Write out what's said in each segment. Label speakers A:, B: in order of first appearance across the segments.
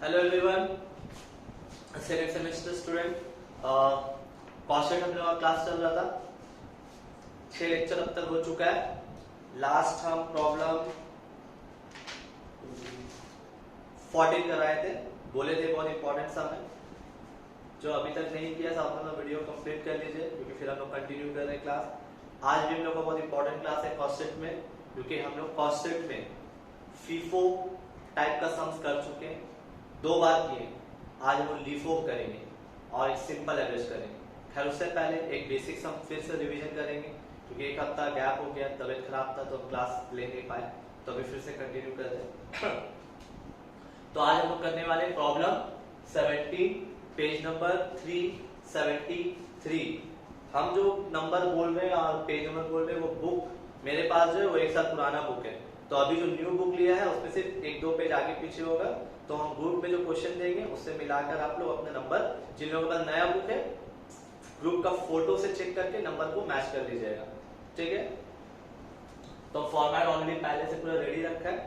A: Hello everyone, second semester student. Concept हम लोग का क्लास चल रहा था। 6 लेक्चर अब तक हो चुका है। लास्ट हम प्रॉब्लम 14 कराए थे, बोले थे बहुत इंपॉर्टेंट सा है। जो अभी तक नहीं किया सब लोग वीडियो कंप्लीट कर लीजिए, क्योंकि फिर हम लोग कंटिन्यू कर रहे हैं क्लास। आज भी हम लोग का बहुत इंपॉर्टेंट क्लास है कॉन्सेप्ट में, क्योंकि हम लोग कॉन्सेप्ट में फीफो टाइप का सम्स कर चुके हैं, 2 बार किए। आज हम लीफो करेंगे और एक सिंपल एवरेज करेंगे। खैर उससे पहले एक बेसिक सम फिर से रिवीजन करेंगे, क्योंकि एक हफ्ता गैप हो गया, तबीयत खराब था तो क्लास ले नहीं पाए, तो अभी फिर से कंटिन्यू करते हैं। तो आज हम लोग करने वाले प्रॉब्लम 17, पेज नंबर 373। हम जो नंबर बोल रहे हैं और पेज नंबर बोल रहे हैं, वो बुक मेरे पास जो है वो 1 साल पुराना बुक है। तो अभी जो न्यू बुक लिया है उसमें सिर्फ 1-2 पेज आगे पीछे होगा। तो हम ग्रुप में जो क्वेश्चन देंगे उससे मिलाकर आप लोग अपने नंबर, जिन लोगों के पास नया बुक है, ग्रुप का फोटो से चेक करके नंबर को मैच कर लीजिएगा, ठीक है। तो फॉर्मेट ऑलरेडी पहले से पूरा रेडी रखा है,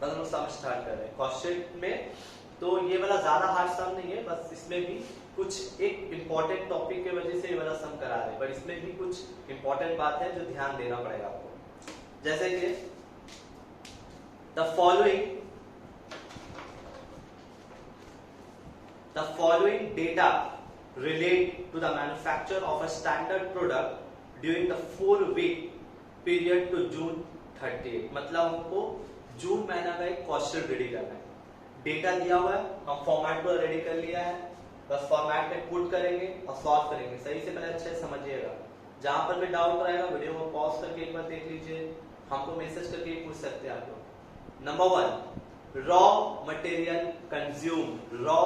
A: बस हम लोग सम स्टार्ट कर रहे हैं क्वेश्चन में। तो ये वाला ज्यादा हार्ड सम नहीं है, बस इसमें भी कुछ एक इंपॉर्टेंट टॉपिक की वजह से ये वाला सम करा रहे हैं, पर इसमें भी कुछ इंपॉर्टेंट बात है जो ध्यान देना पड़ेगा आपको। जैसे कि The following data relate to the manufacture of a standard product during the 4-week period to June 30th। मतलब हमको जून महीना का एक क्वेश्चन रेडी करना है। डेटा दिया हुआ है, हम फॉर्मेट को रेडी कर लिया है, बस फॉर्मेट में पुट करेंगे और सॉल्व करेंगे। सही से पहले अच्छे से समझिएगा। जहां पर भी डाउट रहेगा वीडियो को पॉज करके एक बार देख लीजिए, हमको मैसेज करके पूछ सकते हैं आप लोग। Number 1, raw material consume. Raw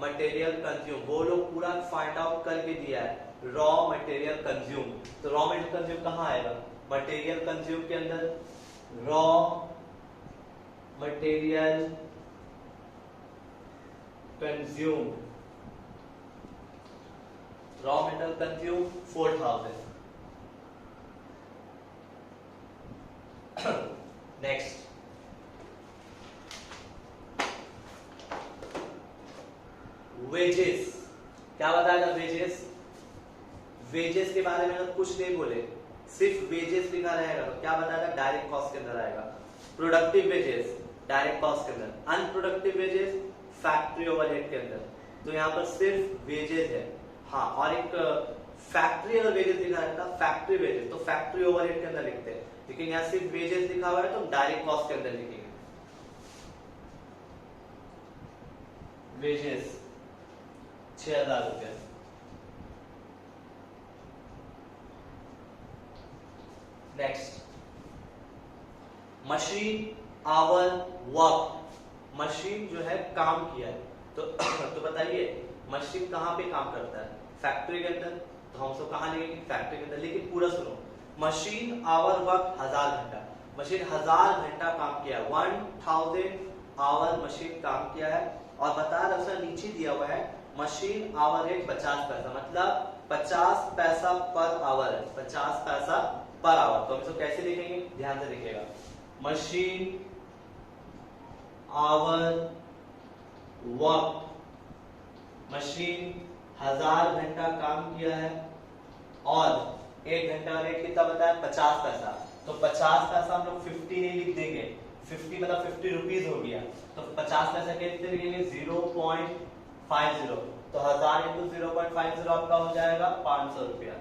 A: material consume वो लोग पूरा फाइंड आउट करके दिया है। रॉ मटेरियल कंज्यूम, तो रॉ मटेरियल कंज्यूम कहाँ आएगा? मटेरियल कंज्यूम के अंदर raw material consume, raw material consume 4000। Next, wages. क्या बताया था? वेजेस। वेजेस के बारे में तो कुछ नहीं बोले, सिर्फ वेजेस लिखा रहेगा। तो क्या बताया था? डायरेक्ट कॉस्ट के अंदर आएगा। प्रोडक्टिव वेजेस डायरेक्ट कॉस्ट के अंदर, अनप्रोडक्टिव वेजेस फैक्ट्री ओवरहेड के अंदर। तो यहाँ पर सिर्फ वेजेस है। हाँ, और एक फैक्ट्री अगर वेजेस लिखा रहता फैक्ट्री वेजेस, तो फैक्ट्री ओवरहेड के अंदर लिखते हैं, लेकिन यहाँ सिर्फ वेजेस लिखा हुआ है तो डायरेक्ट कॉस्ट के अंदर लिखेंगे। वेजेस 6000 रुपया। Next, machine our work. Machine जो है काम किया है, तो बताइए मशीन कहाँ पे काम करता है? फैक्ट्री के अंदर। तो हम सब कहाँ लिखेंगे? फैक्ट्री के अंदर। लेकिन पूरा सुनो, मशीन आवर वर्क 1000 घंटा। मशीन 1000 घंटा काम किया है, 1000 आवर मशीन काम किया है। और बता रहा नीचे दिया हुआ है मशीन आवर रेट 50 पैसा, मतलब 50 पैसा पर आवर है, 50 पैसा पर आवर। तो हम इसको कैसे लिखेंगे? ध्यान से देखिएगा। मशीन आवर वर्क, मशीन 1000 घंटा काम किया है और 1 घंटा का रेट कितना बताया? 50 पैसा। तो 50 पैसा हम लोग 50 नहीं लिख देंगे, 50 मतलब 50 रुपीज हो गया। तो 50 पैसा कितने लिखेंगे? 0.50। तो 1000 इंटू 0.50 आपका हो जाएगा 500 रुपया,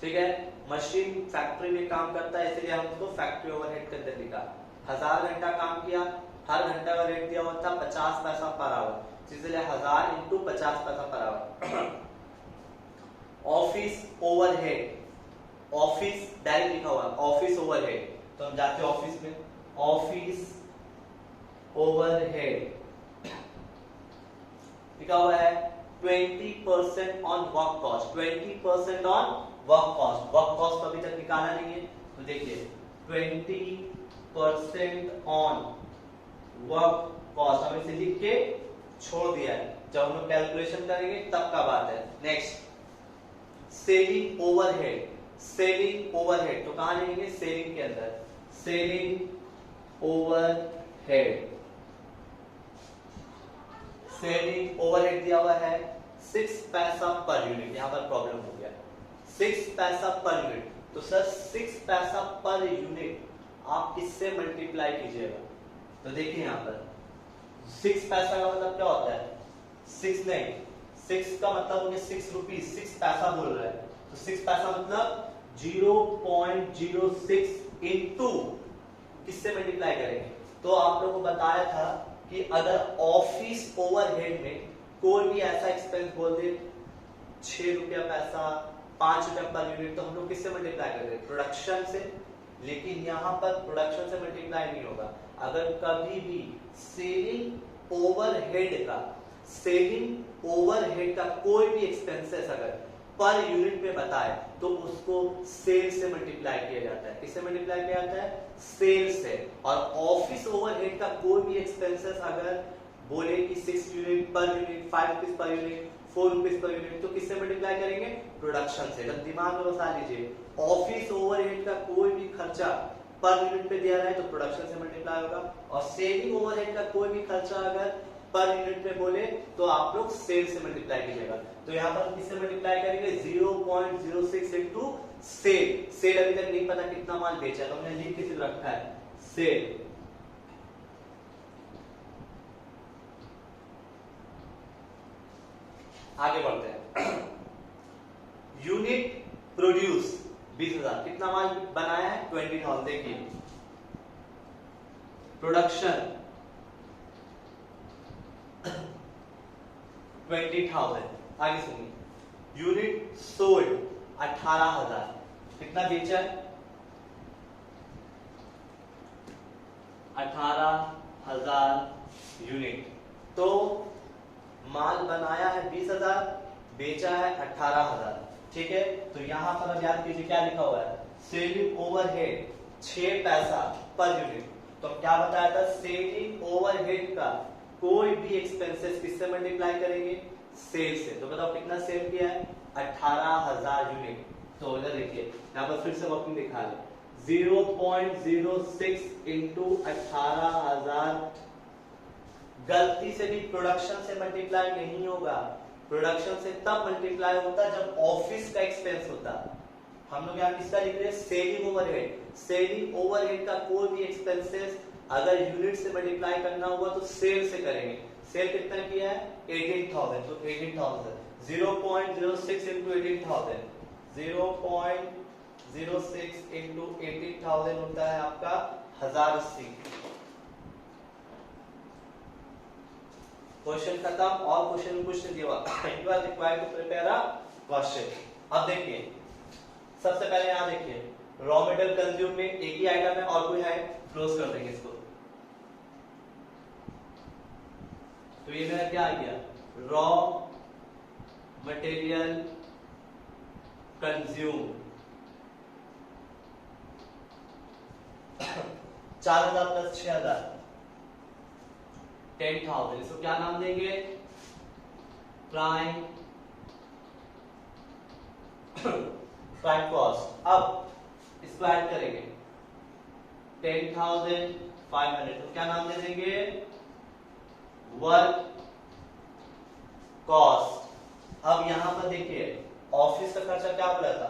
A: ठीक है। मशीन फैक्ट्री में काम करता है, इसलिए हम उसको फैक्ट्री ओवरहेड के अंदर लिखा। 1000 घंटा काम किया, हर घंटा का रेट दिया हुआ था 50 पैसा पर आवर, इसलिए 1000 इंटू 50 पैसा per hour. Office overhead, office direct लिखा हुआ है, ऑफिस ओवरहेड। तो हम जाते हैं ऑफिस में, ऑफिस ओवरहेड लिखा हुआ है 20% on work cost. 20% on work cost, work cost तो अभी तक निकाला नहीं है, तो देखिए 20% ऑन वर्क कॉस्ट हम इसे लिख के छोड़ दिया है, जब हम लोग कैलकुलेशन करेंगे तब का बात है। Next, selling overhead. Selling overhead तो कहां लिखेंगे? सेलिंग के अंदर, सेलिंग ओवरहेड सेलिंग ओवरहेड दिया हुआ है 6 पैसा पर यूनिट, यहाँ पर प्रॉब्लम हो गया 6 पैसा पर यूनिट। तो सर 6 पैसा पर यूनिट आप किससे मल्टीप्लाई कीजिएगा? तो देखिए यहाँ पर 6 पैसा का मतलब क्या होता है? 6 नहीं, 6 का मतलब उन्हें 6 रुपीज, 6 पैसा बोल रहा है, तो 6 पैसा मतलब 0.06 इंटू किससे मल्टीप्लाई करेंगे? तो आप लोगों को बताया था कि अगर ऑफिस ओवरहेड में कोई भी ऐसा एक्सपेंस बोल दे 6 रुपया पैसा, 5 रुपया पर यूनिट, तो हम लोग किससे मल्टीप्लाई करेंगे? प्रोडक्शन से। लेकिन यहाँ पर प्रोडक्शन से मल्टीप्लाई नहीं होगा। अगर कभी भी सेलिंग ओवरहेड का कोई भी एक्सपेंसेस अगर पर यूनिट में बताए तो उसको सेल से मल्टीप्लाई किया जाता है। किससे मल्टीप्लाई किया जाता है? सेल से। और ऑफिस ओवरहेड का कोई भी एक्सपेंसेस अगर बोले कि 6 unit per unit, 5 rupees per unit, 4 rupees per unit, तो किससे मल्टीप्लाई करेंगे? प्रोडक्शन से। जब दिमाग में बसा लीजिए, ऑफिस ओवरहेड का कोई भी खर्चा पर यूनिट पे दिया रहा है तो प्रोडक्शन से मल्टीप्लाई होगा, और सेलिंग ओवरहेड का कोई भी खर्चा अगर पर यूनिट में बोले तो आप लोग सेल से मल्टीप्लाई कीजिएगा। तो यहाँ पर किससे मल्टीप्लाई करेंगे? 0.06 इंटू सेल। सेल अभी तक नहीं पता कितना माल बेचा, तो हमने लिख के रखा है सेल। आगे बढ़ते हैं। यूनिट प्रोड्यूस 20,000, कितना माल बनाया है? 20,000। देखिए प्रोडक्शन 20,000। आगे सुनिए, यूनिट सोल्ड 18,000, कितना बेचा है? 18,000 यूनिट। तो माल बनाया है 20,000, बेचा है 18,000, ठीक है। तो यहां पर अब याद कीजिए क्या लिखा हुआ है? सेलिंग ओवरहेड 6 पैसा पर यूनिट। तो क्या बताया था? सेलिंग ओवरहेड का कोई भी एक्सपेंसेस किससे मल्टीप्लाई करेंगे? सेल से। तो बताओ कितना सेल किया है? 18,000 यूनिट। तो इधर देखिए, यहाँ पर फिर से वर्किंग दिखा ले, 0.06 इंटू 18,000। गलती से भी प्रोडक्शन से मल्टीप्लाई नहीं होगा। प्रोडक्शन से तब मल्टीप्लाई होता जब ऑफिस का एक्सपेंस होता। हम लोग यहाँ किसका लिख रहे हैं? Selling overhead. सेलिंग ओवरहेड का कोई भी एक्सपेंसेस अगर यूनिट से मल्टीप्लाई करना हुआ तो सेल से करेंगे। सेल कितना किया है? 18,000। तो 18,000 0.06 इंटू 18,000, 0.06 इंटू 18,000 होता है आपका 1080। क्वेश्चन खत्म। और क्वेश्चन कुछ नहीं दिया। You are required to prepare a question. अब देखिए, सबसे पहले यहां देखिए, रॉ मटेरियल कंज्यूम में एक ही आइटम है और कोई है, क्लोज कर देंगे इसको। तो ये मेरा क्या आ गया? Raw material consume 4,000 plus 6,000 10,000। इसको क्या नाम देंगे? Prime cost. अब इसको ऐड करेंगे 10,500, तो क्या नाम दे देंगे? Work cost. अब यहां पर देखिए, ऑफिस का खर्चा क्या बोला था?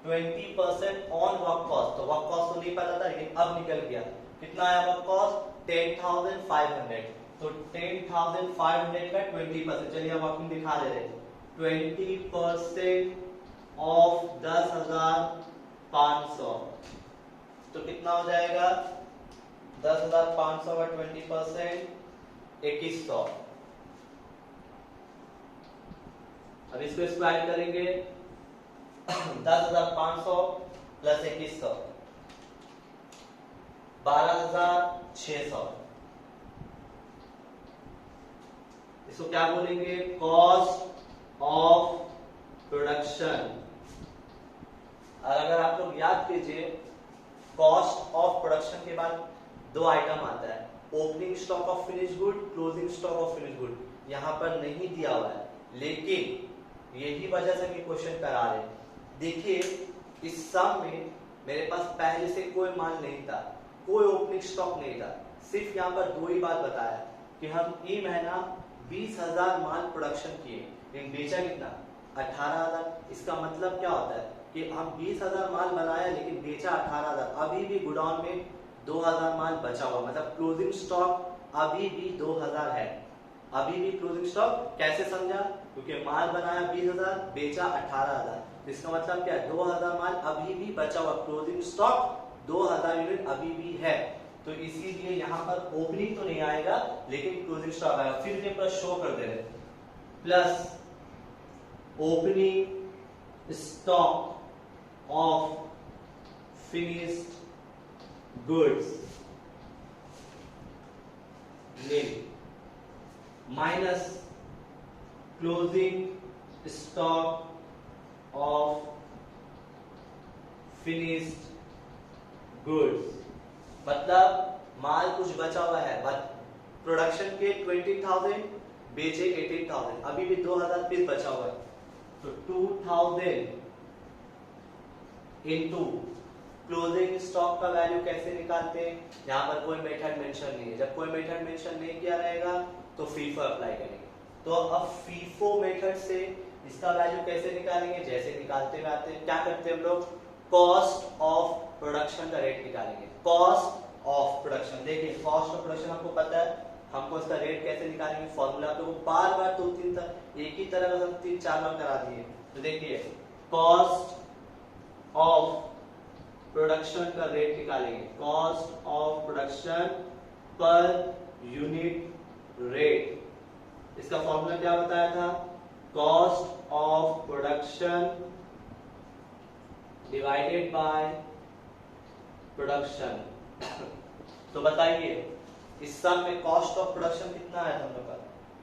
A: 20% ऑन वर्क कॉस्ट। तो वर्क कॉस्ट तो नहीं पता था, लेकिन अब निकल गया। कितना आया वर्क कॉस्ट? 10,500। तो 10,500 का 20%, चलिए हम आपको दिखा दे रहे हैं। 20% ऑफ 10,500 तो कितना हो जाएगा? 10,500 का 20% 2100। अब इसको स्क्वायर करेंगे 10,500 प्लस 2100 12,600। इसको क्या बोलेंगे? Cost of production. और अगर आप लोग याद कीजिए, कॉस्ट ऑफ प्रोडक्शन के बाद दो आइटम आता है, opening stock of finish good, closing stock of finish good. यहां पर नहीं दिया हुआ है, लेकिन यही वजह से मैं क्वेश्चन करा रहे। देखिए, इस सम में मेरे पास पहले से कोई माल नहीं था, कोई ओपनिंग स्टॉक नहीं था, सिर्फ यहाँ पर दो ही बात बताया कि हम ई महीना 20,000 माल प्रोडक्शन किए, लेकिन बेचा कितना? 18,000। इसका मतलब क्या होता है कि हम 20,000 माल बनाया लेकिन बेचा 18,000। अभी भी गोडाउन में 2,000 माल बचा हुआ, मतलब क्लोजिंग स्टॉक अभी भी 2,000 है। अभी भी क्लोजिंग स्टॉक कैसे समझा? क्योंकि माल बनाया 20,000, बेचा 18,000। इसका मतलब क्या है? 2,000 माल अभी भी बचा हुआ, क्लोजिंग स्टॉक 2,000 यूनिट अभी भी है। तो इसीलिए यहाँ पर ओपनिंग तो नहीं आएगा लेकिन क्लोजिंग स्टॉक आएगा। फिर ये प्लस शो कर दे रहे, plus opening stock of finished goods nil minus closing stock of finished goods. मतलब माल कुछ बचा हुआ है, प्रोडक्शन के 20,000 बेचे 18,000, अभी भी 2,000 पीस बचा हुआ है। तो 2,000 इनटू क्लोजिंग स्टॉक का वैल्यू कैसे निकालते हैं? यहाँ पर कोई मेथड मेंशन नहीं है। जब कोई मेथड मेंशन नहीं किया रहेगा तो फीफो अप्लाई करेंगे। तो अब फीफो मेथड से इसका वैल्यू कैसे निकालेंगे? जैसे निकालते हुए आते हैं, क्या करते हैं हम लोग? कॉस्ट ऑफ प्रोडक्शन का रेट निकालेंगे। कॉस्ट ऑफ प्रोडक्शन, देखिए कॉस्ट ऑफ प्रोडक्शन हमको पता है, हमको इसका रेट कैसे निकालेंगे? फॉर्मूला तो बार बार दो तीन एक ही तरह का 3-4 बार करा दिए। तो देखिए कॉस्ट ऑफ प्रोडक्शन का रेट निकालेंगे। Cost of production per unit rate, इसका फॉर्मूला क्या बताया था? Cost of production divided by production. तो बताइए इस सब में कॉस्ट ऑफ प्रोडक्शन कितना है हम लोग का?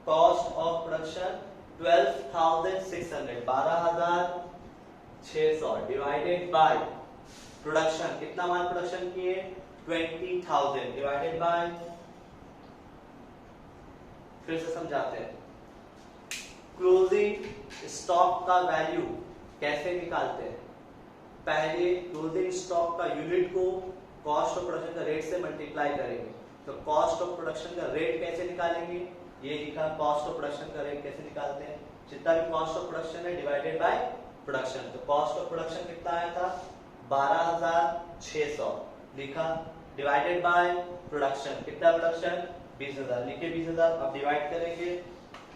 A: Cost of production 12,600, 12,600 divided by production, कितना माल प्रोडक्शन किए? 20,000 डिवाइडेड बाय, फिर से समझाते हैं। क्लोजिंग स्टॉक का वैल्यू कैसे निकालते हैं? पहले क्लोजिंग स्टॉक का यूनिट को कॉस्ट ऑफ प्रोडक्शन का रेट से मल्टीप्लाई करेंगे। तो कॉस्ट ऑफ प्रोडक्शन का रेट कैसे निकालेंगे? ये लिखा कॉस्ट ऑफ प्रोडक्शन का रेट कैसे निकालते हैं? जितना भी कॉस्ट ऑफ प्रोडक्शन है डिवाइडेड बाय प्रोडक्शन। तो कॉस्ट ऑफ प्रोडक्शन कितना आया था? 12,600 लिखा, डिवाइडेड बाय प्रोडक्शन, कितना प्रोडक्शन? 20,000 लिखे 20,000। अब डिवाइड करेंगे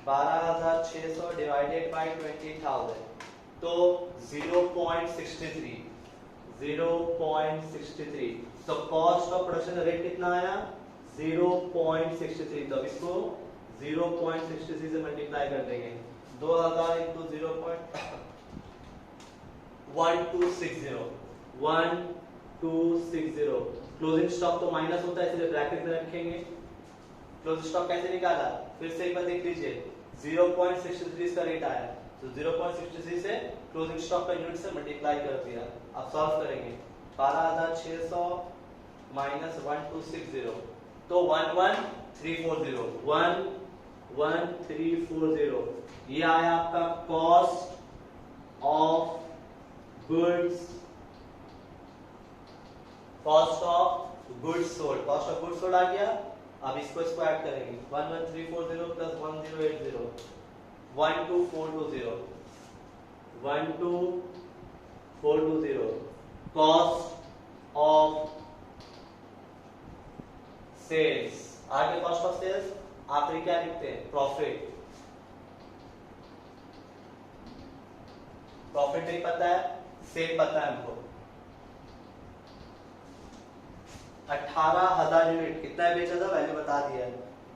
A: 12,600 डिवाइडेड बाय 20,000, तो 0.63, 0.63। तो कॉस्ट ऑफ प्रोडक्शन का रेट कितना आया? 0.63। तो इसको 0.63 से मल्टीप्लाई कर देंगे। 2,000 इंटू 0.1260, 1260। क्लोजिंग स्टॉक तो माइनस होता है इसलिए ब्रैकेट में रखेंगे। क्लोजिंग स्टॉक कैसे निकाला? फिर से एक बार देख लीजिए, 0.63 का रेट आया, तो 0.63 से क्लोजिंग स्टॉक का यूनिट से मल्टीप्लाई कर दिया। अब सॉल्व करेंगे, 12,600 माइनस 1260, तो 11,340, 11,340। ये आया आपका cost of goods, cost of goods sold. Cost of goods sold आ गया। अब इसको ऐड करेंगे, 11,340 प्लस 1,080, 12,420, 12,420। कॉस्ट ऑफ सेल्स, आगे कॉस्ट ऑफ सेल्स, आखिरी क्या लिखते हैं? प्रॉफिट। प्रॉफिट नहीं पता है, सेल पता है हमको। 18,000 यूनिट कितना बेचा था? वैल्यू बता दिया,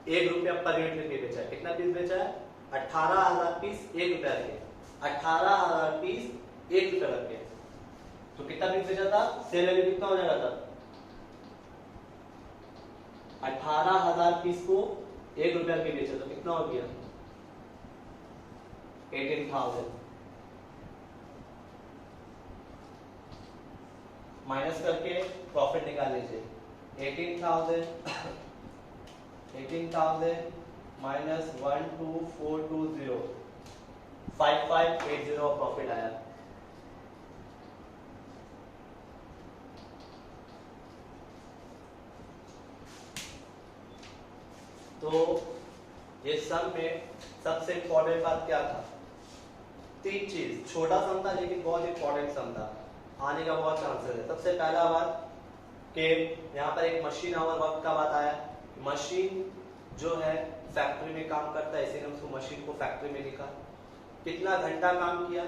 A: 1 रुपया पर यूनिट लेके बेचा है। कितना पीस बेचा है? 18,000 पीस 1 रुपया के, 18,000 पीस 1 रुपया करके। तो कितना पीस बेचा था? सेल वैल्यू कितना हो जाएगा तब? 18,000 पीस को 1 रुपया के बेचा तो कितना हो गया? 18,000। माइनस करके प्रॉफिट निकाल लीजिए, 18,000 माइनस 12,420, 5580 प्रॉफिट आया। तो ये सम में सबसे इंपॉर्टेंट बात क्या था? तीन चीज, छोटा सम था लेकिन बहुत इंपॉर्टेंट सम था, आने का बहुत चांसेस है। सबसे पहला बात कि यहाँ पर एक मशीन आवर वर्क का बात आया। मशीन जो है फैक्ट्री में काम करता है, इसीलिए हम उसको मशीन को फैक्ट्री में लिखा। कितना घंटा काम किया?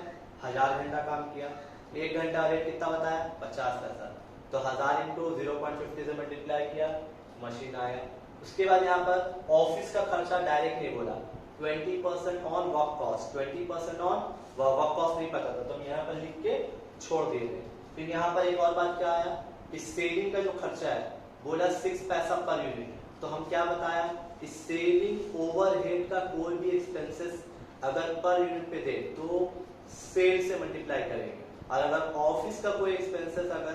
A: 1000 घंटा काम किया। 1 घंटा रेट कितना बताया? 50 पैसा। तो 1000 इंटू 0.50 से मल्टीप्लाई किया, मशीन आया। उसके बाद यहाँ पर ऑफिस का खर्चा डायरेक्ट नहीं बोला, 20% on work cost, 20% on work cost नहीं पता था तो हम यहाँ पर लिख के छोड़ दिए थे। फिर यहाँ पर एक और बात क्या आया कि सेलिंग का जो खर्चा है बोला 6 पैसा पर यूनिट, तो हम क्या बताया कि सेलिंग ओवरहेड का कोई भी एक्सपेंसेस अगर पर यूनिट पे दे तो सेल से मल्टीप्लाई करेंगे, और अगर ऑफिस का कोई एक्सपेंसेस अगर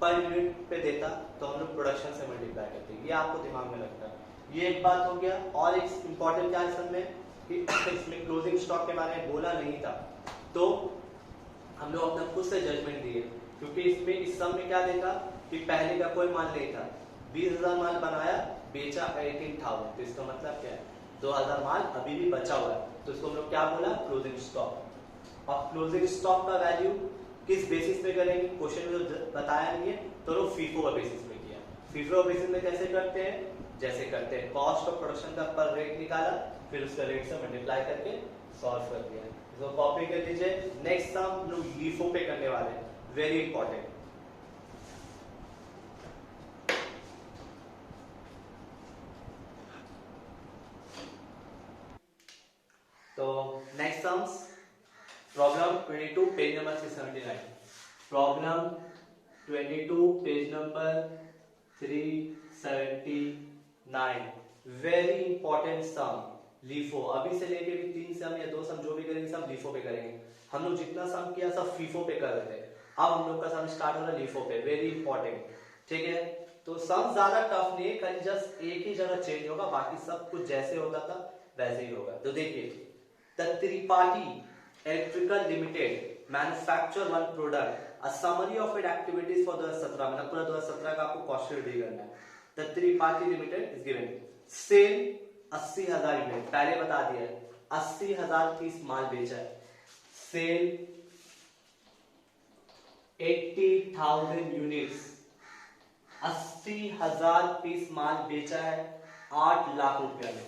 A: पर यूनिट पे देता तो हम लोग प्रोडक्शन से मल्टीप्लाई करते। ये आपको दिमाग में रखना है। ये एक बात हो गया। और एक इंपॉर्टेंट क्या है इसमें कि इसमें क्लोजिंग स्टॉक के बारे में बोला नहीं था, तो हम लोग अपना खुद से जजमेंट दिए, क्योंकि इसमें इस सम में क्या देखा कि पहले का कोई माल नहीं था, 20,000 माल बनाया, बेचा 18,000, तो इसका मतलब क्या है 2,000 माल अभी भी बचा हुआ है, तो इसको हम लोग क्या बोला? Closing stock. अब क्लोजिंग स्टॉक का वैल्यू किस बेसिस पे करेंगे? क्वेश्चन में जो बताया नहीं है तो लोग फीफो का बेसिस पे किया। फीफो का बेसिस में कैसे करते हैं? जैसे करते हैं कॉस्ट ऑफ प्रोडक्शन का पर रेट निकाला, फिर उसका रेट से मल्टीप्लाई करके सॉल्व कर दिया। इसको कॉपी कर लीजिए। नेक्स्ट सम हम लोग लीफो पे करने वाले हैं, वेरी इंपॉर्टेंट। तो next sums problem 22 page number 379। Problem 22 page number 379, very important sum लीफो। अभी से लेके भी 3 सम या 2 सम जो भी करेंगे सब लीफो पे करेंगे। हम लोग जितना सम किया सब फीफो पे कर रहे थे, अब हम लोग का सम स्टार्ट हो रहा है लीफो पे, वेरी इंपॉर्टेंट। ठीक है, तो सम ज्यादा टफ नहीं है, खाली जस्ट एक ही जगह चेंज होगा, बाकी सब कुछ जैसे होता था वैसे ही होगा। तो देखिए, the Tripathi electrical limited manufacture one product, a summary of it activities for 2017, मतलब पूरा 2017 का आपको कॉस्ट रेडी करना है। The Tripathi limited is given sale 80,000 unit, पहले बता दिया 80,000 पीस माल बेचा है। सेल 80,000 यूनिट्स, 80,000 पीस माल बेचा है 8 लाख रुपया में।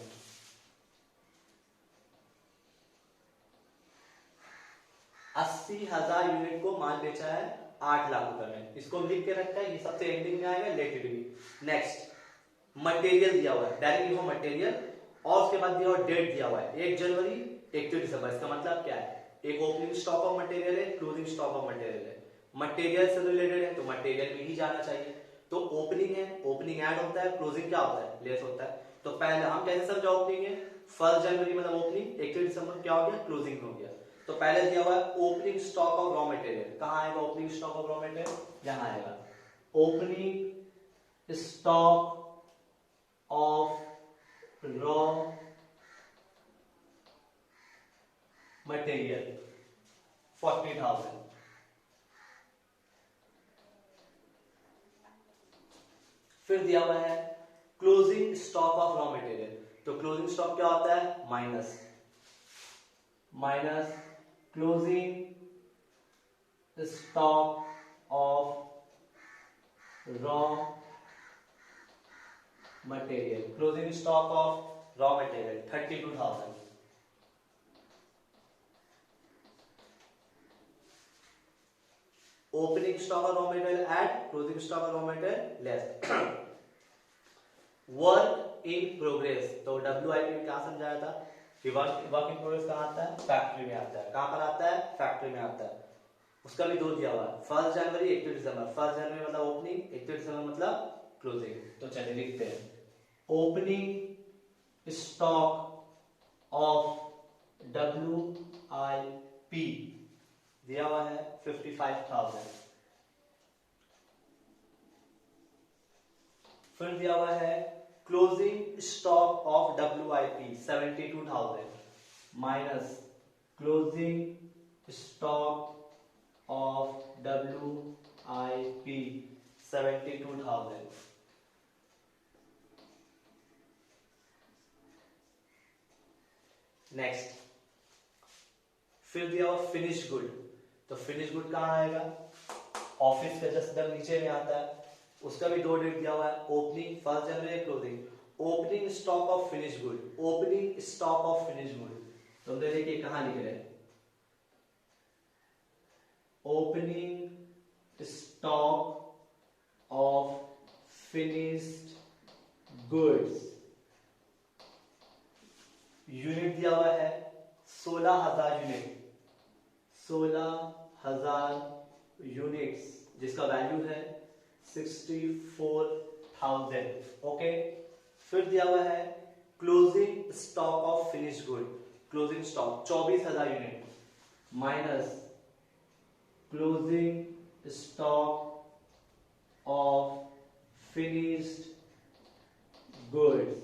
A: 80,000 यूनिट को माल बेचा है 8 लाख रुपए में, इसको लिख के रखता है, ये सबसे एंडिंग में आएगा, let it be. Next, material दिया हुआ है, डायरेक्ट लिखो मटेरियल, और उसके बाद दिया हुआ डेट दिया हुआ है 1 जनवरी 31 दिसंबर। इसका मतलब क्या है? एक ओपनिंग स्टॉक ऑफ मटेरियल है, क्लोजिंग स्टॉक ऑफ मटेरियल है। मटेरियल से रिलेटेड है तो मटेरियल में ही जाना चाहिए। तो ओपनिंग है, ओपनिंग ऐड होता है, क्लोजिंग क्या होता है? लेस होता है। तो पहले हम कैसे समझा ओपनिंग है? 1 जनवरी मतलब ओपनिंग, 31 दिसंबर क्या हो गया? क्लोजिंग हो गया। तो पहले दिया हुआ है opening stock of raw material, कहां आएगा opening stock of raw material? यहां आएगा opening stock of raw material 40,000। फिर दिया हुआ है closing stock of raw material, तो क्लोजिंग स्टॉक क्या होता है? Minus closing stock of raw material, closing stock of raw material 32,000। Opening stock of raw material at closing stock of raw material less. Work in progress, तो WIP में क्या समझाया था कि वर्क इन प्रोग्रेस कहां आता है? फैक्ट्री में आता है। कहां पर आता है? फैक्ट्री में आता है। उसका भी 2 दिया हुआ है, 1 जनवरी 31 दिसंबर। 1 जनवरी मतलब ओपनिंग, 31 दिसंबर मतलब क्लोजिंग। तो चलिए लिखते हैं ओपनिंग स्टॉक ऑफ WIP दिया हुआ है 55,000। फिर दिया हुआ है closing stock of WIP 72,000 minus closing stock of WIP 72,000। Next फिर दिया हुआ फिनिश गुड, तो फिनिश गुड कहाँ आएगा, ऑफिस का जस्ट नीचे में आता है, उसका भी 2 डेट दिया हुआ है, opening 1 January, closing. Opening stock of finish good, opening stock of finish good, तो हम देखिए कहाँ लिख रहे हैं, opening stock of finished goods, unit दिया हुआ है 16,000 यूनिट, 16,000 यूनिट्स, जिसका वैल्यू है 64,000। ओके, फिर दिया हुआ है closing stock of finish good, closing stock 24,000 unit minus closing stock of finished goods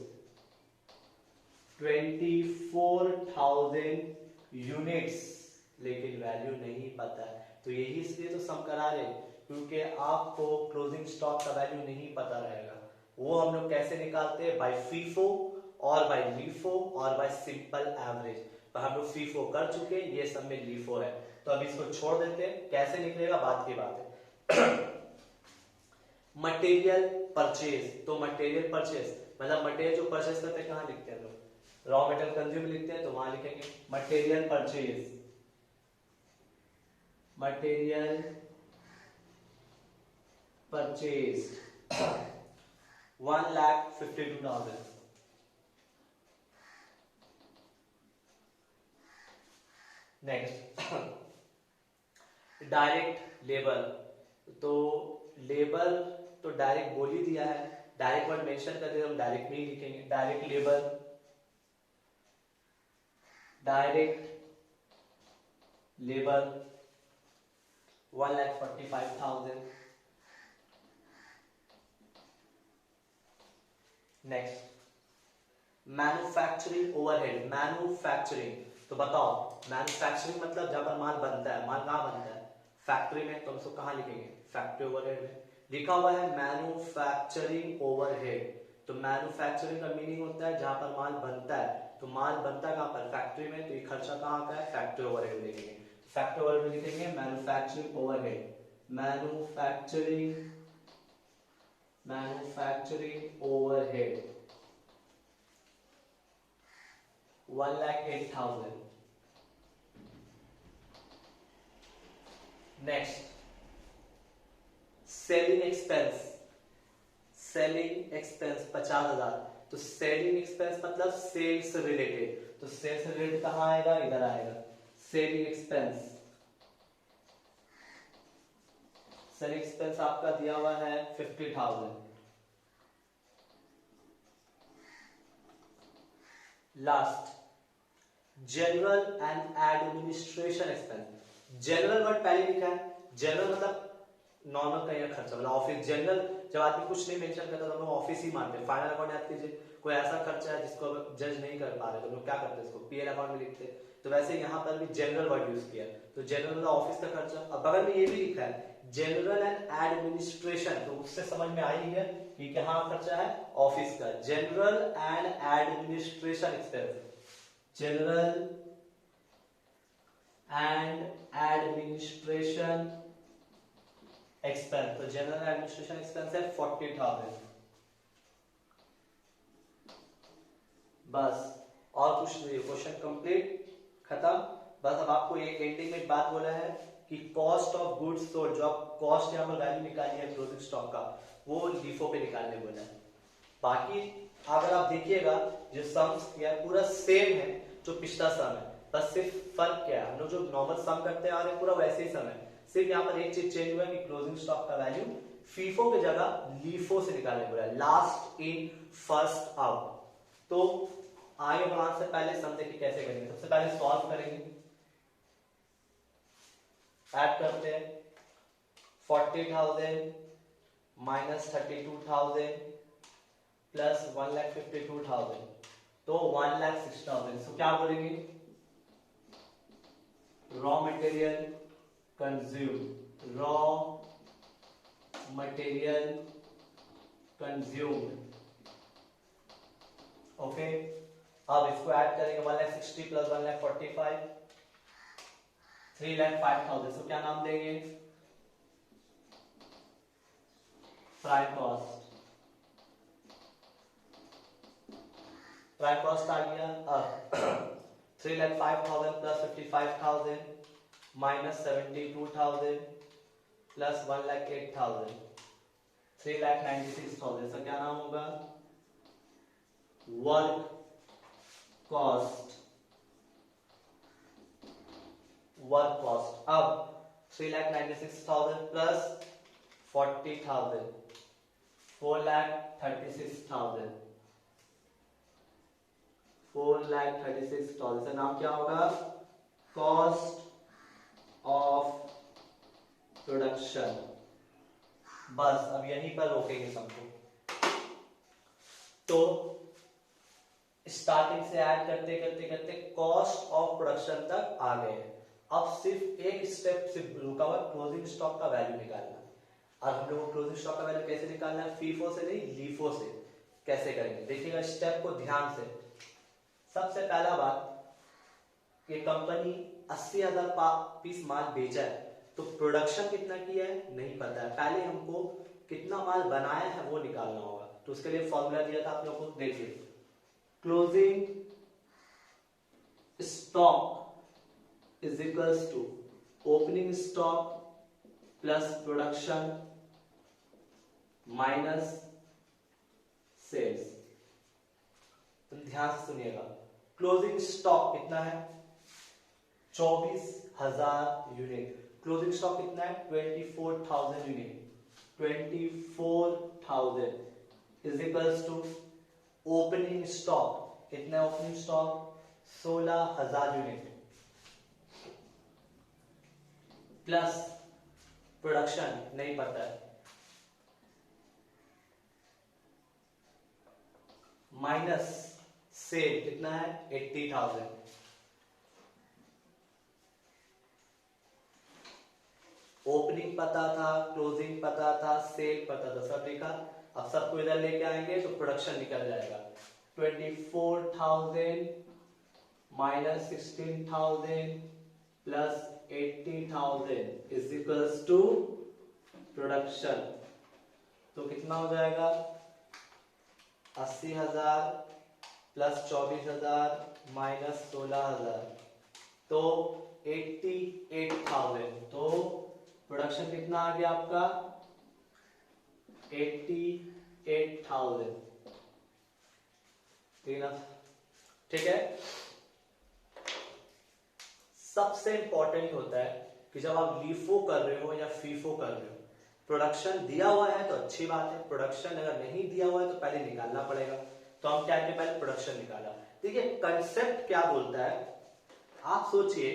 A: 24,000 units, लेकिन वैल्यू नहीं पता है, तो यही इसलिए तो सम करा रहे, क्योंकि आपको क्लोजिंग स्टॉक का वैल्यू नहीं पता रहेगा। वो हम लोग कैसे निकालते हैं, बाय फीफो और बाय लीफो और बाय सिंपल एवरेज, तो हम लोग फीफो कर चुके हैं, ये सब में लीफो है, तो अब इसको छोड़ देते हैं, कैसे निकलेगा बात की बात है। मटेरियल परचेज, तो मटेरियल परचेज मतलब मटेरियल जो परचेज करते हैं कहाँ लिखते हैं हम लोग, रॉ मेटेरियल कंज्यूम लिखते हैं, तो वहां लिखेंगे material purchase, material purchase 1,52,000। Next direct labour, तो लेबर तो डायरेक्ट बोल ही दिया है, डायरेक्ट वर्ड मेंशन कर दिया, हम डायरेक्ट नहीं लिखेंगे, direct labour, direct labour 1,45,000। Next manufacturing overhead, manufacturing, तो बताओ मैन्युफैक्चरिंग मतलब जहां पर माल बनता है, माल कहां बनता है, फैक्ट्री में, तो हम इसको कहां लिखेंगे, फैक्ट्री ओवरहेड में। लिखा हुआ है मैन्युफैक्चरिंग ओवरहेड, तो मैन्युफैक्चरिंग का मीनिंग होता है जहां पर माल बनता है, तो माल बनता है कहां पर, फैक्ट्री में, तो ये खर्चा कहां का है, फैक्ट्री ओवरहेड लिखेंगे, फैक्ट्री ओवरहेड में लिखेंगे manufacturing overhead, manufacturing overhead 1,08,000। Next selling expense, selling expense 50,000, तो सेलिंग एक्सपेंस मतलब सेल्स रिलेटेड, तो सेल्स रिलेटेड कहां आएगा, इधर आएगा, सेलिंग एक्सपेंस, सेलिंग एक्सपेंस आपका दिया हुआ है 50,000। Last general and administration expense, general word पहले लिखा है, जनरल मतलब नॉर्मल का यह खर्चा, मतलब ऑफिस, जनरल जब आदमी कुछ नहीं मेंशन करता तो हम लोग ऑफिस ही मानते हैं। फाइनल अकाउंट याद कीजिए, कोई ऐसा खर्चा है जिसको जज नहीं कर पा रहे तो लोग क्या करते हैं, इसको पीएल अकाउंट में लिखते हैं, तो वैसे यहाँ पर भी जनरल वर्ड यूज किया, तो जनरल मतलब ऑफिस का खर्चा। अब बगल में ये भी लिखा है जनरल एंड एडमिनिस्ट्रेशन, तो उससे समझ में आ ही गया कि कहाँ खर्चा है, ऑफिस का, general and administration expense, general and administration expense, तो जनरल एडमिनिस्ट्रेशन एक्सपेंस है 40,000। बस और कुछ नहीं, क्वेश्चन कंप्लीट, खत्म। बस अब आपको एक एंडिंग में बात बोला है कि कॉस्ट ऑफ गुड्स सोल्ड, जो आप कॉस्ट यहाँ पर वैल्यू निकाली है क्लोजिंग स्टॉक का, वो लीफो पे निकालने बोला है। बाकी अगर आप देखिएगा जो सम्स किया पूरा सेम है जो पिछला सम है, बस सिर्फ फर्क क्या है, हम लोग जो नॉर्मल सम करते आ रहे पूरा वैसे ही सम है, सिर्फ यहाँ पर एक चीज चेंज हुआ है कि क्लोजिंग स्टॉक का वैल्यू फीफो की जगह लीफो से निकालने बोला, लास्ट इन फर्स्ट आउट। तो आगे बढ़ाने से पहले सम देखिए कैसे करेंगे, सबसे पहले सॉल्व करेंगे, ऐड करते हैं 40,000 माइनस 32,000 प्लस 1,52,000, तो 1,06,000। तो क्या बोलेंगे, raw material consume, raw material consume. Okay, अब इसको ऐड करेंगे 1,60,000 प्लस 1,45,000 3,05,000। इसको क्या नाम देंगे? Prime cost. प्राइम कॉस्ट आ गया। अब 3,05,000 प्लस 55,000 माइनस 72,000 प्लस 1,08,000 3,96,000। इसका क्या नाम होगा? Work cost. Work cost. अब 3,96,000 प्लस 40,000 4,36,000 4,36,000। इसका नाम क्या होगा? Cost of production. बस अब यहीं पर रोकेंगे सबको। तो स्टार्टिंग से ऐड करते करते करते कॉस्ट ऑफ प्रोडक्शन तक आ गए। अब सिर्फ एक स्टेप से रुका हुआ, क्लोजिंग स्टॉक का वैल्यू निकालना। और हम लोग क्लोजिंग स्टॉक का वैल्यू कैसे निकालना है? फीफो से नहीं, लीफो से। कैसे करेंगे देखिएगा स्टेप को ध्यान से। सबसे पहला बात कि कंपनी 80,000 पीस माल बेचा है, तो प्रोडक्शन कितना किया है नहीं पता है। पहले हमको कितना माल बनाया है वो निकालना होगा। तो उसके लिए फॉर्मूला दिया था आप लोगों को, देखिए closing stock is equals to opening stock plus production minus sales. तो ध्यान से सुनिएगा, क्लोजिंग स्टॉक कितना है? 24,000 यूनिट। क्लोजिंग स्टॉक कितना है? 24,000 unit. 24,000 is equals to opening stock कितना है? Opening stock 16,000 unit plus production नहीं पता है माइनस सेल कितना है? 80,000। ओपनिंग पता था, क्लोजिंग पता था, सेल पता था, सब लिखा। अब सबको इधर लेके आएंगे तो प्रोडक्शन निकल जाएगा। 24,000 minus 16,000 plus 80,000 is equals to production. तो कितना हो जाएगा? 80,000 प्लस 24,000 माइनस 16,000 तो 88,000। तो प्रोडक्शन कितना आ गया आपका? 88,000। ठीक है ना? ठीक है। सबसे इंपॉर्टेंट होता है कि जब आप लीफो कर रहे हो या फीफो कर रहे हो, प्रोडक्शन दिया हुआ है तो अच्छी बात है, प्रोडक्शन अगर नहीं दिया हुआ है तो पहले निकालना पड़ेगा। तो हम क्या किए? पहले प्रोडक्शन निकाला। देखिए कंसेप्ट क्या बोलता है, आप सोचिए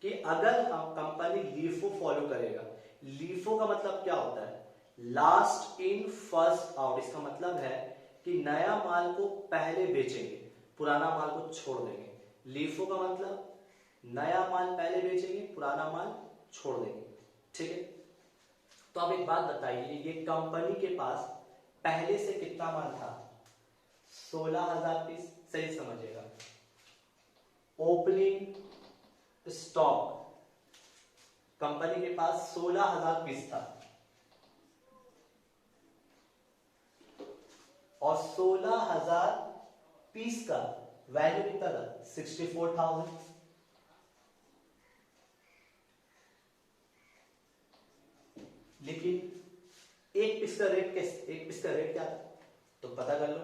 A: कि अगर कंपनी लीफो फॉलो करेगा, लीफो का मतलब क्या होता है? Last in first out. इसका मतलब है कि नया माल को पहले बेचेंगे, पुराना माल को छोड़ देंगे। लीफो का मतलब नया माल पहले बेचेंगे, पुराना माल छोड़ देंगे। ठीक है। तो अब एक बात बताइए, ये कंपनी के पास पहले से कितना माल था? 16,000 पीस। सही समझिएगा। ओपनिंग स्टॉक कंपनी के पास 16,000 पीस था और 16,000 पीस का वैल्यू कितना था? 64,000। लेकिन एक पीस का रेट क्या था? तो पता कर लो,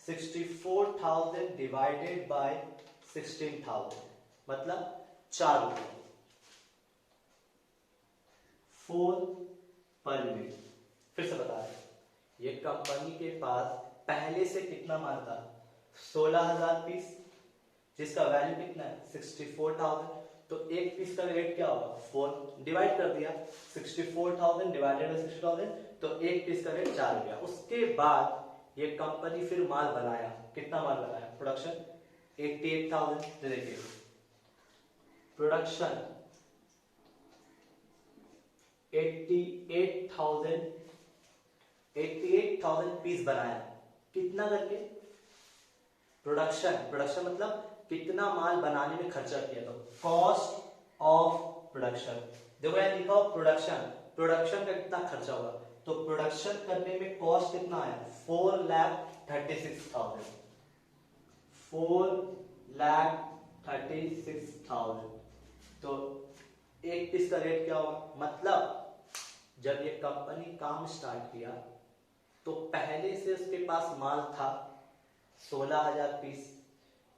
A: 64,000 डिवाइडेड बाय 16,000 मतलब 4 रुपए 4 पर यूनिट। फिर से बता रहे, ये कंपनी के पास पहले से कितना माल था? 16,000 पीस, जिसका वैल्यू कितना है? 64,000। तो एक पीस का रेट क्या होगा? 4 डिवाइड कर दिया, 64,000 डिवाइडेड बाय 60,000 तो एक पीस का रेट 4 रुपया। उसके बाद ये कंपनी फिर माल बनाया। कितना माल बनाया? प्रोडक्शन 88,000। देखिए प्रोडक्शन 88,000 पीस बनाया। कितना करके? प्रोडक्शन, प्रोडक्शन मतलब कितना माल बनाने में खर्चा किया, तो कॉस्ट ऑफ प्रोडक्शन। देखो यहाँ लिखा हो प्रोडक्शन, प्रोडक्शन का कितना खर्चा होगा, तो प्रोडक्शन करने में कॉस्ट कितना आया 4,36,000, 4,36,000। तो एक पीस का रेट क्या होगा, मतलब जब ये कंपनी काम स्टार्ट किया तो पहले से उसके पास माल था 16,000 पीस,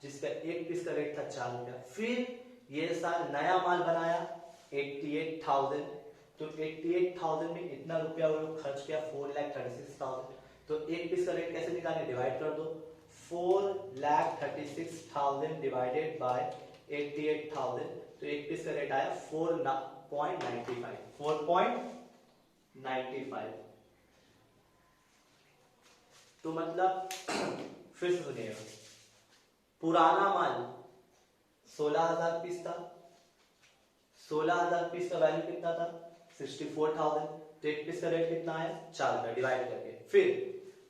A: जिसका एक पीस का रेट था 4 रुपया। फिर ये साल नया माल बनाया 88,000, तो 88,000 में इतना रुपया वो लोग खर्च किया 4,36,000। तो एक पीस का रेट कैसे निकालें, डिवाइड कर दो, 4,36,000 डिवाइडेड बाय 88,000, तो एक पीस का रेट आया 4.95। तो मतलब फिर से सुनिएगा, पुराना माल 16,000 पीस था, 16,000 पीस का वैल्यू कितना था 64,000, तो एक पीस का रेट कितना आया 4 रुपया डिवाइड करके। फिर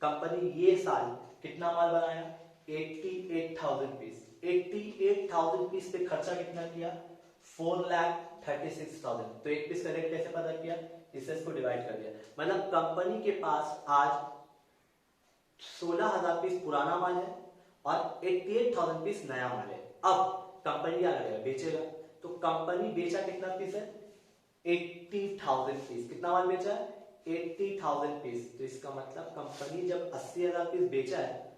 A: कंपनी ये साल कितना माल बनाया 88,000 पीस, 88,000 पीस पे खर्चा कितना किया 4,36,000, तो एक पीस का रेट कैसे पता किया, इससे इसको डिवाइड कर दिया। मतलब कंपनी के पास आज 16,000 पीस पुराना माल है और 88,000 पीस नया माल है। अब कंपनी क्या करेगा, बेचेगा, तो कंपनी बेचा कितना पीस है 80,000 पीस, कितना माल बेचा है 80,000 पीस। तो इसका मतलब कंपनी जब 80,000 पीस बेचा है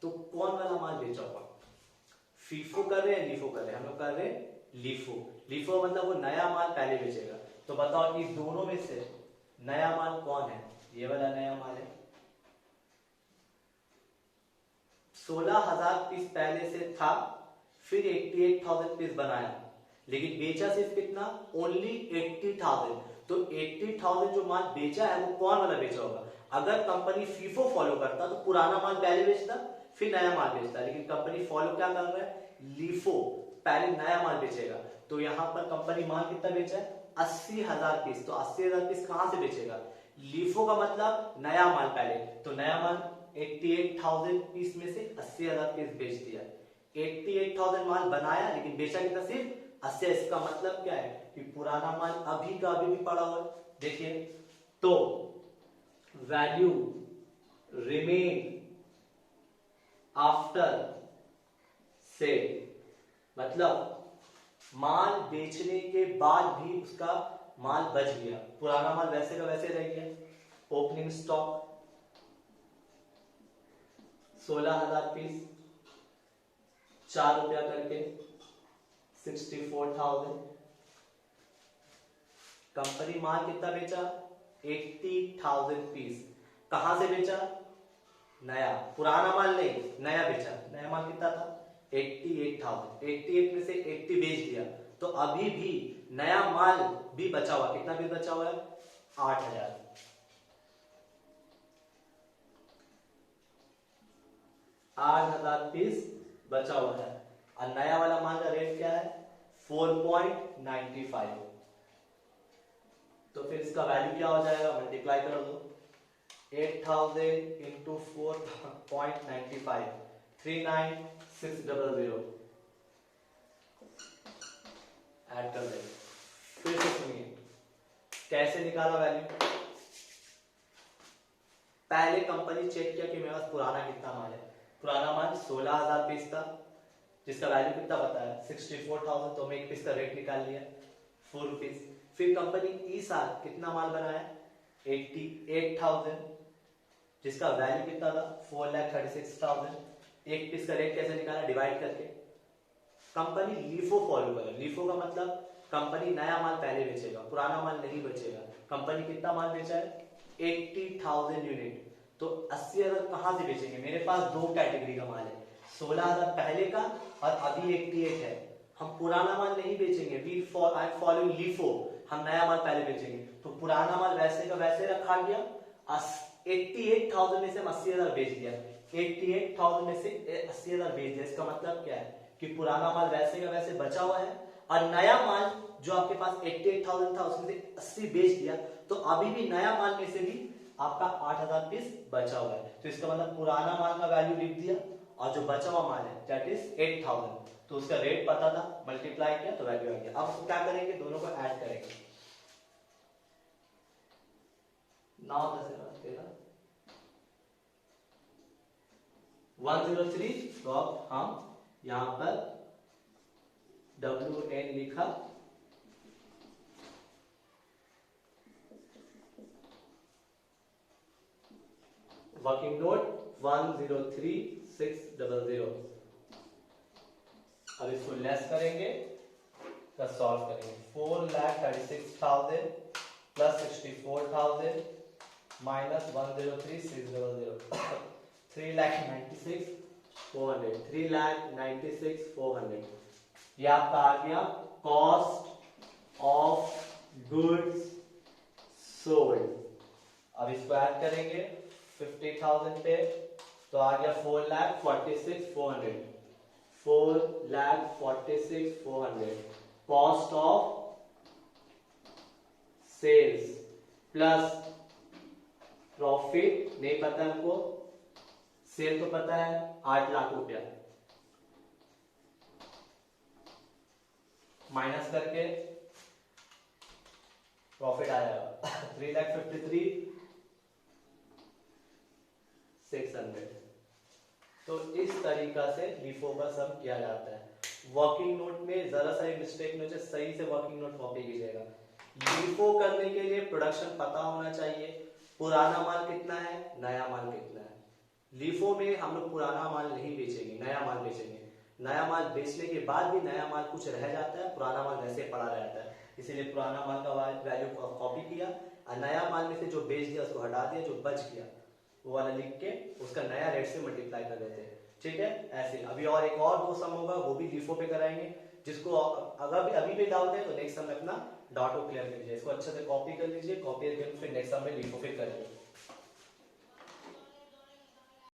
A: तो कौन वाला माल बेचा होगा, फीफो कर रहे हैं लीफो कर रहे हैं, हम लोग कर रहे हैं लीफो। लीफो मतलब वो नया माल पहले बेचेगा। तो बताओ इस दोनों में से नया माल कौन है, ये वाला नया माल है। 16,000 पीस पहले से था, फिर 88,000 पीस बनाया, लेकिन बेचा सिर्फ कितना ओनली 80,000। तो 80,000 जो माल बेचा है वो कौन वाला बेचा होगा। अगर कंपनी फीफो फॉलो करता तो पुराना माल पहले बेचता फिर नया माल बेचता, लेकिन कंपनी फॉलो क्या कर रहा है लीफो, पहले नया माल बेचेगा। तो यहां पर कंपनी माल कितना बेचा है 80,000 पीस, तो 80,000 पीस कहां से बेचेगा, लीफो का मतलब नया माल पहले, तो नया माल 88,000 पीस में से 80,000 पीस बेच दिया। 88,000 माल बनाया लेकिन बेचा कितना सिर्फ 80। इसका मतलब क्या है कि पुराना माल अभी का अभी भी पड़ा हुआ है। देखिए तो वैल्यू रिमेन आफ्टर सेल, मतलब माल बेचने के बाद भी उसका माल बच गया, पुराना माल वैसे का वैसे रह गया। ओपनिंग स्टॉक 16,000 पीस 4 रुपया करके 64,000। कंपनी माल कितना बेचा 80,000 पीस, कहां से बेचा नया, पुराना माल नहीं नया बेचा। नया माल कितना था 88,000, 88 में से 80 बेच दिया, तो अभी भी नया माल भी बचा हुआ, कितना भी बचा हुआ है 8,000। 8,000 पीस बचा हुआ है और नया वाला माल का रेट क्या है 4.95। तो फिर इसका वैल्यू क्या हो जाएगा, मल्टीप्लाई कर दो 8,000 इंटू 4.95 39,600 ऐड कर देंगे। फिर से सुनिए कैसे निकाला वैल्यू। पहले कंपनी चेक किया कि मेरे पास पुराना कितना माल है, पुराना माल 16,000 पीस था जिसका वैल्यू कितना बताया 64,000, तो मैं एक पीस का रेट निकाल लिया 4 रुपीज। फिर कंपनी इस साल कितना माल बनाया 88,000 जिसका वैल्यू कितना था 4,36,000। एक पीस का रेट कैसे निकाला डिवाइड करके। कंपनी लीफो फॉलो करे, लीफो का मतलब कंपनी नया माल पहले बेचेगा पुराना माल नहीं बेचेगा। कंपनी कितना माल बेचा है 80,000 यूनिट, तो 80,000 कहां से बेचेंगे, मेरे पास दो कैटेगरी का माल है 16,000 पहले का और अभी 88 है। हम पुराना माल नहीं बेचेंगे, आई एम फॉलोइंग लीफो, हम नया माल पहले बेचेंगे। तो पुराना माल वैसे का वैसे रखा गया, 88,000 में से हम 80,000 बेच दिया, 88,000 में से 80,000 बेच दिया। इसका मतलब क्या है कि पुराना माल वैसे का वैसे बचा हुआ है और नया माल जो आपके पास 88,000 था उसमें से 80 बेच दिया, तो अभी भी नया माल में से भी आपका 8,000 पीस बचा हुआ है। तो इसका मतलब पुराना माल का वैल्यू लिख दिया और जो बचा हुआ माल है दैट इज 8000, तो उसका रेट पता था, मल्टीप्लाई किया तो वैल्यू आ गया। अब क्या करेंगे, दोनों को ऐड करेंगे। 9 10 13 103, तो अब हम यहां पर WN लिखा, वर्किंग नोट 103600। अब इसको लेस करेंगे तो सॉल्व करेंगे। 4,36,000 प्लस 64,000 माइनस 103,600 3,96,400 3,96,400। ये आपका आ गया कॉस्ट ऑफ गुड्स सोल्ड। अब इसको ऐड करेंगे 50,000 पे तो आ गया 4,46,400 4,46,400 cost of sales plus profit नहीं पता हमको, सेल तो पता है 8 लाख रुपया, माइनस करके प्रॉफिट आया 3,53,600। तो इस तरीका से LIFO का सम किया जाता है। वर्किंग नोट में जरा सा मिस्टेक में सही से वर्किंग नोट कॉपी कीजिएगा। LIFO करने के लिए प्रोडक्शन पता होना चाहिए, पुराना माल कितना है, नया माल कितना है। LIFO में हम लोग पुराना माल नहीं बेचेंगे, नया माल बेचेंगे। नया माल बेचने के बाद भी नया माल कुछ रह जाता है, पुराना माल वैसे पड़ा रहता है, इसीलिए पुराना माल का वैल्यू कॉपी किया और नया माल में से जो बेच दिया उसको हटा दिया, जो बच गया वो वाला लिख के उसका नया रेट से मल्टीप्लाई कर देते हैं। ठीक है, ऐसे अभी और एक और 2 सम होगा, वो भी LIFO पे कराएंगे। जिसको अगर भी अभी भी डाउट है तो नेक्स्ट सम में अपना डाउट को क्लियर कीजिए, इसको अच्छे से कॉपी कर लीजिए, कॉपी करके फिर नेक्स्ट सम में LIFO पे करेंगे।